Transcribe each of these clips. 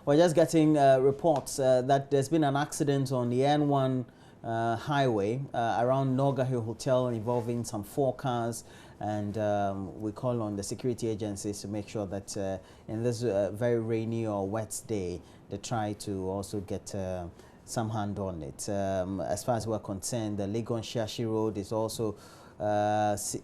We're just getting reports that there's been an accident on the N1 highway around Noga Hill Hotel involving some 4 cars, and we call on the security agencies to make sure that in this very rainy or wet day, they try to also get some hand on it. As far as we're concerned, the Legon-Shiashi Road is also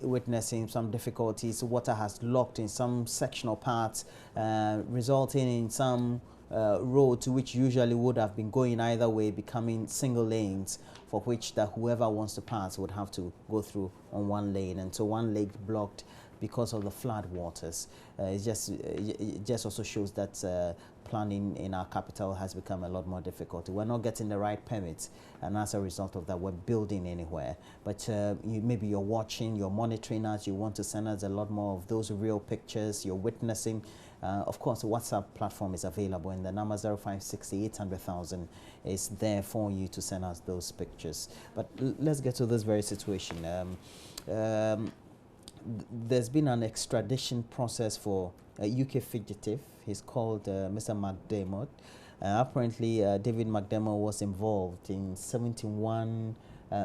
witnessing some difficulties. Water has locked in some sectional parts, resulting in some roads which usually would have been going either way becoming single lanes, for which that whoever wants to pass would have to go through on one lane, and so one lane blocked because of the flood waters. It just also shows that planning in our capital has become a lot more difficult. We're not getting the right permits, and as a result of that, we're building anywhere. But maybe you're watching, you're monitoring us, you want to send us a lot more of those real pictures you're witnessing. Of course, the WhatsApp platform is available, and the number 0560-800,000 is there for you to send us those pictures. But let's get to this very situation. There's been an extradition process for a UK fugitive. He's called Mr. McDermott. Apparently, David McDermott was involved in £71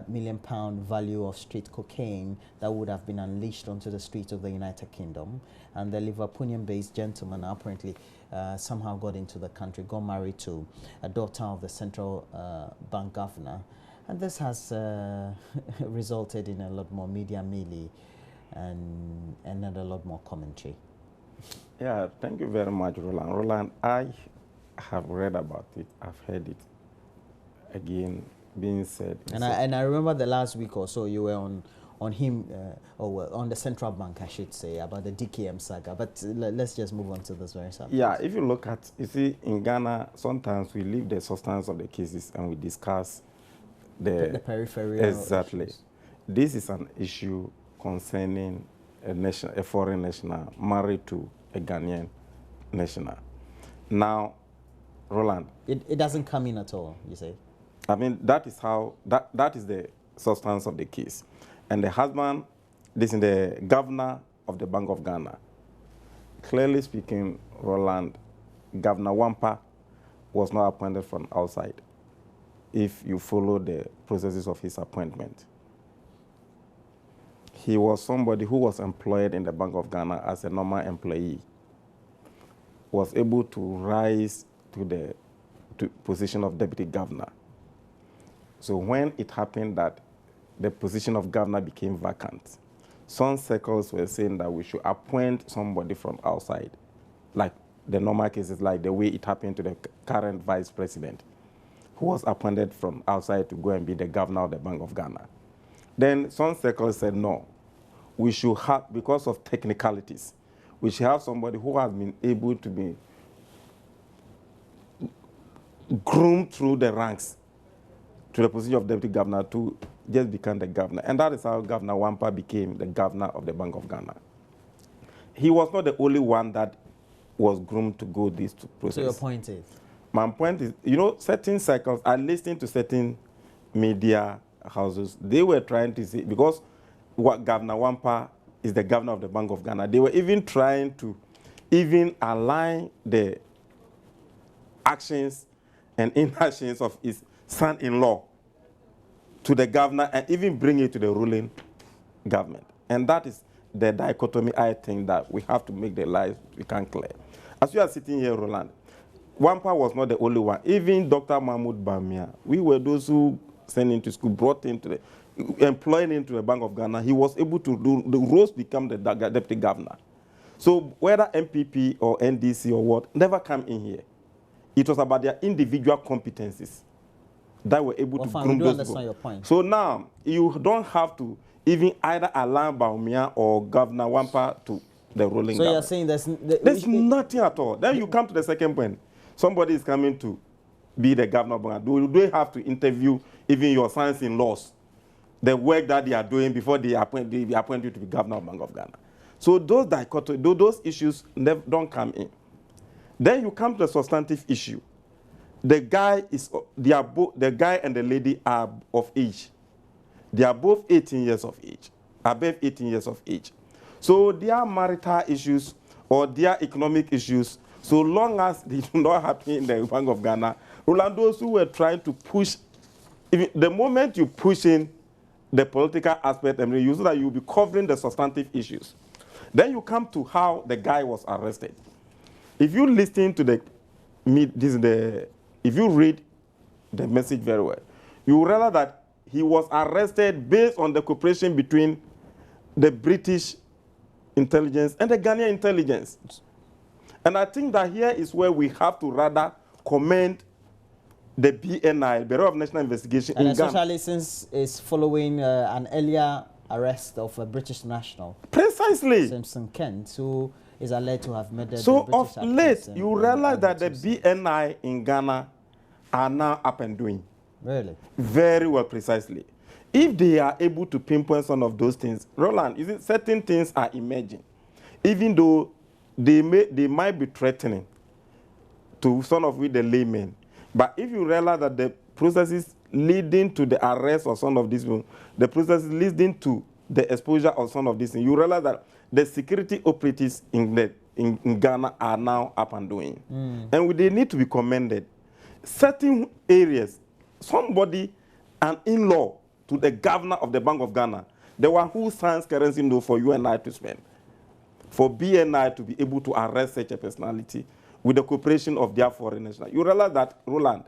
million value of street cocaine that would have been unleashed onto the streets of the United Kingdom. And the Liverpoolian-based gentleman apparently somehow got into the country, got married to a daughter of the central bank governor. And this has resulted in a lot more media melee and a lot more commentary. Yeah, thank you very much, Roland. Roland, I have read about it. I've heard it again being said. And I remember the last week or so you were on him, or well, on the central bank, I should say, about the DKM saga. But let's just move on to this very subject. Yeah, if you look at, you see, in Ghana, sometimes we leave the substance of the cases and we discuss the peripheral. Exactly. Issues. This is an issue concerning a foreign national married to a Ghanaian national. Now, Roland. It doesn't come in at all, you say? I mean, that is how, that is the substance of the case. And the husband, this is the governor of the Bank of Ghana. Clearly speaking, Roland, Governor Wampa was not appointed from outside, if you follow the processes of his appointment. He was somebody who was employed in the Bank of Ghana as a normal employee, was able to rise to the position of deputy governor. So when it happened that the position of governor became vacant, some circles were saying that we should appoint somebody from outside, like the normal cases, like the way it happened to the current vice president, who was appointed from outside to go and be the governor of the Bank of Ghana. Then some circles said, no, we should have, because of technicalities, we should have somebody who has been able to be groomed through the ranks to the position of deputy governor to just become the governor. And that is how Governor Wampa became the governor of the Bank of Ghana. He was not the only one that was groomed to go this process. So your point is? My point is, you know, certain circles, I listened to certain media houses, they were trying to say, because what Governor Wampa is the governor of the Bank of Ghana, they were even trying to even align the actions and inactions of his son-in-law to the governor and even bring it to the ruling government. And that is the dichotomy, I think, that we have to make the lives we can clear. As we are sitting here, Roland, Wampa was not the only one. Even Dr. Mahmoud Bamia, we were those who sent him to school, brought him to the, employed him to the Bank of Ghana. He was able to do the roles, become the deputy governor. So whether MPP or NDC or what, never come in here. It was about their individual competencies that were able to groom those people. Your point. So now, you don't have to even either align Bawumia or Governor Wampa to the ruling government. So you're saying there's nothing at all. Then you come to the second point. Somebody is coming to be the governor of Ghana. Do they have to interview even your sons-in-laws, the work that they are doing before they appoint you to be governor of Bank of Ghana? So those dichotomy, those issues don't come in. Then you come to the substantive issue. The guy and the lady are of age. They are both 18 years of age, above 18 years of age. So their marital issues or their economic issues, So long as they do not happen in the Bank of Ghana, Roland, those who were trying to push, even the moment you push in the political aspect, I mean, you so that you'll be covering the substantive issues. Then you come to how the guy was arrested. If you listen to if you read the message very well, you will realize that he was arrested based on the cooperation between the British intelligence and the Ghanaian intelligence. And I think that here is where we have to rather commend the BNI, Bureau of National Investigation, and in Ghana. especially since it's following an earlier arrest of a British national. Precisely. Simpson Kent, who is alleged to have murdered So the British of late, actress you realize that the BNI in Ghana are now up and doing. Really? Very well, precisely. If they are able to pinpoint some of those things, Roland, you see, certain things are emerging, even though they might be threatening to some of the laymen. But if you realize that the processes leading to the arrest of some of these people, the processes leading to the exposure of some of these things, you realize that the security operatives in Ghana are now up and doing. And they need to be commended. Certain areas, somebody, an in-law to the governor of the Bank of Ghana, the one who signs currency note for you and I to spend, for BNI to be able to arrest such a personality with the cooperation of their foreign national. You realize that, Roland,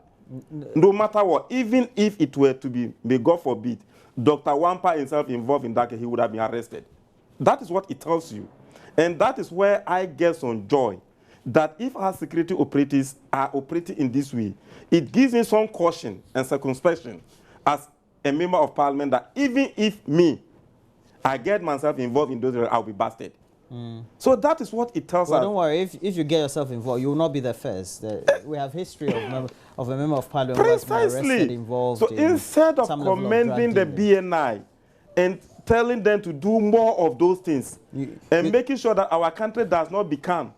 no matter what, even if it were to be, may God forbid, Dr. Wampa himself involved in that, he would have been arrested. That is what it tells you. And that is where I get some joy, that if our security operatives are operating in this way, it gives me some caution and circumspection as a member of parliament that even if I get myself involved in those areas, I'll be busted. So that is what it tells us. Don't worry, if you get yourself involved, you will not be the first. We have history of a member of parliament who has been arrested, involved. So instead of commending the BNI and telling them to do more of those things and making sure that our country does not become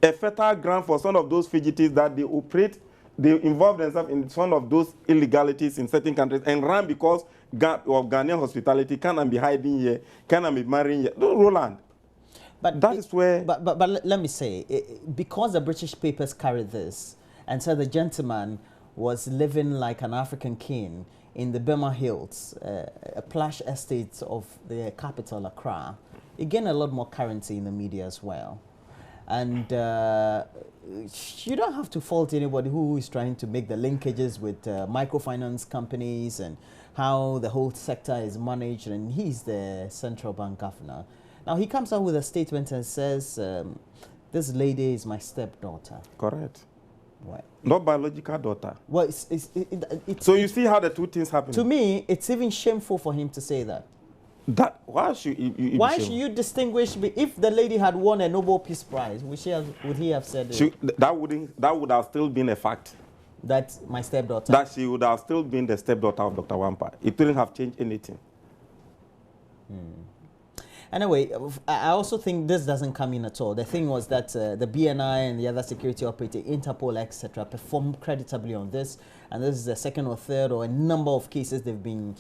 a fertile ground for some of those fugitives that they operate, they involve themselves in some of those illegalities in certain countries and run because of Ghanaian hospitality, cannot be hiding here, cannot be marrying here. No, Roland. But that is where... But let me say, because the British papers carried this and said the gentleman was living like an African king in the Burma Hills, a plush estate of the capital, Accra, it gained a lot more currency in the media as well. And you don't have to fault anybody who is trying to make the linkages with microfinance companies and how the whole sector is managed, and he's the central bank governor. Now he comes out with a statement and says, this lady is my stepdaughter. Correct. Right. Not biological daughter. Well, so you see how the two things happen? To me, it's even shameful for him to say that. Why should you distinguish me? If the lady had won a Nobel Peace Prize, would he have said that would have still been a fact. That's my stepdaughter. That she would have still been the stepdaughter of Dr. Wampa. It wouldn't have changed anything. Anyway, I also think this doesn't come in at all. The thing was that the BNI and the other security operator, Interpol, etc., performed creditably on this. And this is the second or third or a number of cases they've been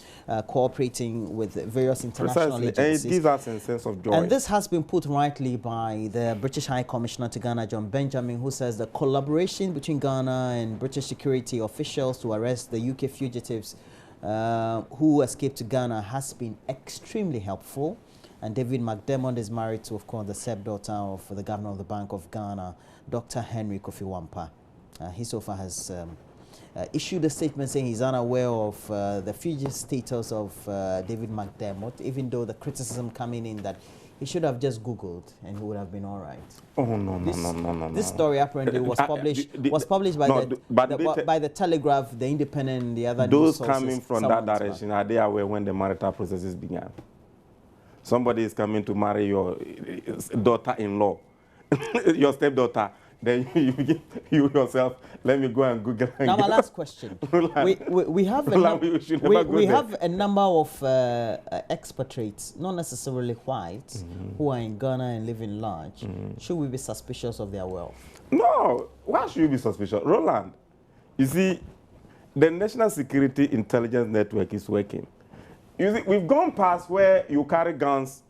cooperating with various international agencies. And it gives us a sense of joy. And this has been put rightly by the British High Commissioner to Ghana, John Benjamin, who says the collaboration between Ghana and British security officials to arrest the UK fugitives who escaped to Ghana has been extremely helpful. And David McDermott is married to, of course, the stepdaughter of the governor of the Bank of Ghana, Dr. Henry Kofi Wampa. He so far has issued a statement saying he's unaware of the fugitive status of David McDermott, even though the criticism coming in that he should have just Googled and he would have been all right. Oh, no. This story apparently was published by the Telegraph, the Independent, the other those news coming from that direction, are they aware when the marital processes began? Somebody is coming to marry your daughter-in-law, your stepdaughter. Then you yourself, let me go and Google. Now, my last question. we have a number of expatriates, not necessarily whites, who are in Ghana and live in large. Should we be suspicious of their wealth? No. Why should you be suspicious? Roland, you see, the National Security Intelligence Network is working. You see, we've gone past where you carry guns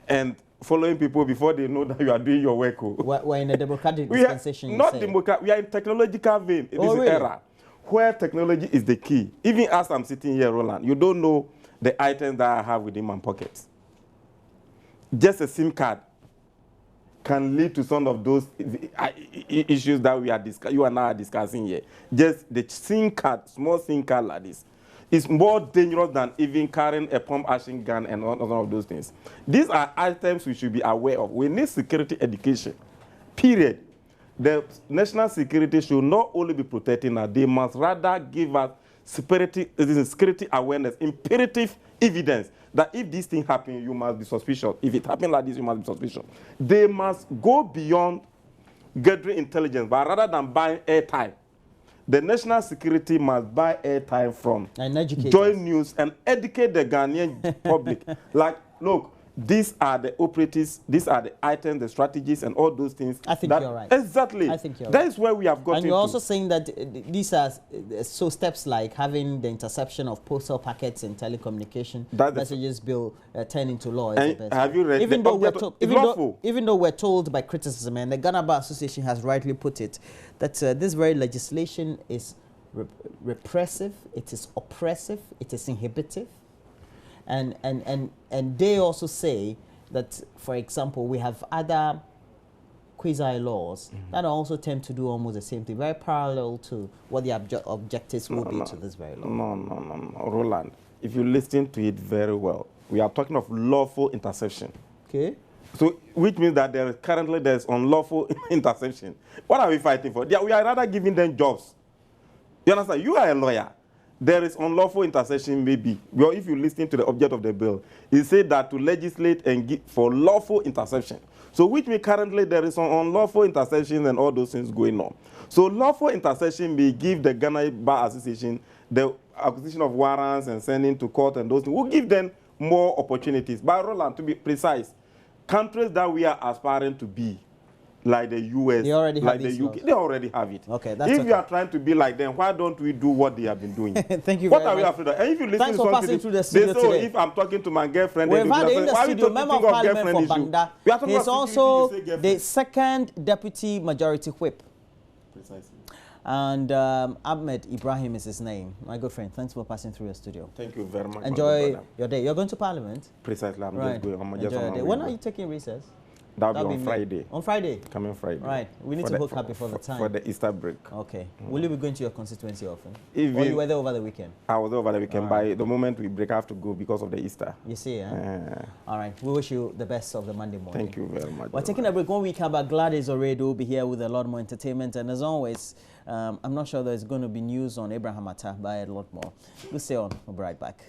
and following people before they know that you are doing your work. Oh. We're in a democratic dispensation. Not democratic. We are in technological vein in this era, where technology is the key. Even as I'm sitting here, Roland, you don't know the items that I have within my pockets. Just a SIM card can lead to some of those issues that you and I are discussing here. Just the SIM card, small SIM card like this, is more dangerous than even carrying a pump action gun and all of those things. These are items we should be aware of. We need security education, period. The national security should not only be protecting us, they must rather give us security awareness, imperative evidence that if this thing happens, you must be suspicious. If it happens like this, you must be suspicious. They must go beyond gathering intelligence, but rather than buying airtime, the national security must buy airtime from Joy News and educate the Ghanaian public. Like, look, these are the operatives, these are the items, the strategies, and all those things. I think you're right. Exactly. I think you're that right. is where we have got. And you're also saying that these are steps like having the interception of postal packets and telecommunication messages bill turn into law. Have you read? Even though we're told by criticism, and the Ghana Bar Association has rightly put it, that this very legislation is repressive, it is oppressive, it is inhibitive. And they also say that, for example, we have other quasi-laws that also tend to do almost the same thing, very parallel to what the objectives will be to this very law. No, Roland. If you listen to it very well, we are talking of lawful interception. Okay. So, which means that there's unlawful interception. What are we fighting for? We are rather giving them jobs. You understand? You are a lawyer. There is unlawful interception, maybe. Well, if you listen to the object of the bill, it said that to legislate and give for lawful interception. So, which means currently there is some unlawful interception and all those things going on. So, lawful interception may give the Ghana Bar Association the acquisition of warrants and sending to court and those things. Will give them more opportunities. But Roland, to be precise, countries that we are aspiring to be, like the US, they already like have the UK, they already have it. Okay, that's if you are trying to be like them, why don't we do what they have been doing? Thank you what very are much. we afraid of? And if you listen Thanks to for some passing people, through the studio they today. If I'm talking to my girlfriend, we've had in the why studio member of parliament for Banda. He's also the second deputy majority whip. Precisely. And Ahmed Ibrahim is his name. My good friend, thanks for passing through your studio. Thank you very much. Enjoy your day. You're going to Parliament? Precisely. I'm right. just going. I'm just on my way. When are you taking recess? That'll be on Friday. On Friday? Coming Friday. Right. We need to hook up before the time. For the Easter break. Okay. Will you be going to your constituency often? Or you were there over the weekend? I was there over the weekend. By the moment we break, I have to go because of the Easter. You see, all right. We wish you the best of the Monday morning. Thank you very much. We're taking a break. When we come back, Gladys already will be here with a lot more entertainment. And as always, I'm not sure there's going to be news on Abraham Atta, but a lot more. We'll stay on. We'll be right back.